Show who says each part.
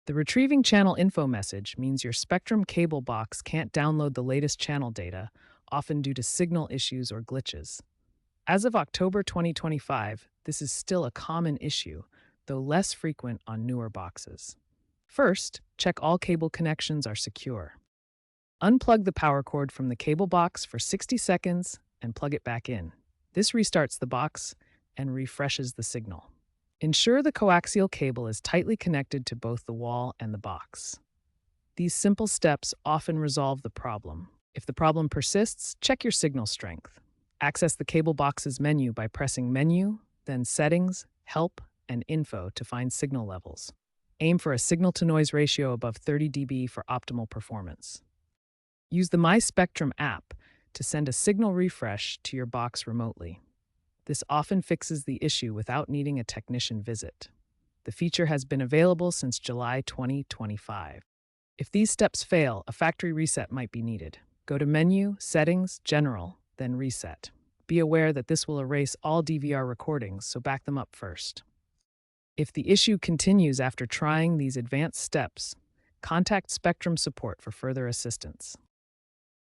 Speaker 1: The retrieving channel info message means your Spectrum cable box can't download the latest channel data, often due to signal issues or glitches. As of October 2025, this is still a common issue, though less frequent on newer boxes. First, check all cable connections are secure. Unplug the power cord from the cable box for 60 seconds and plug it back in. This restarts the box and refreshes the signal. Ensure the coaxial cable is tightly connected to both the wall and the box. These simple steps often resolve the problem. If the problem persists, check your signal strength. Access the cable box's menu by pressing Menu, then Settings, Help, and Info to find signal levels. Aim for a signal-to-noise ratio above 30 dB for optimal performance. Use the My Spectrum app to send a signal refresh to your box remotely. This often fixes the issue without needing a technician visit. The feature has been available since July 2025. If these steps fail, a factory reset might be needed. Go to Menu, Settings, General, then Reset. Be aware that this will erase all DVR recordings, so back them up first. If the issue continues after trying these advanced steps, contact Spectrum support for further assistance.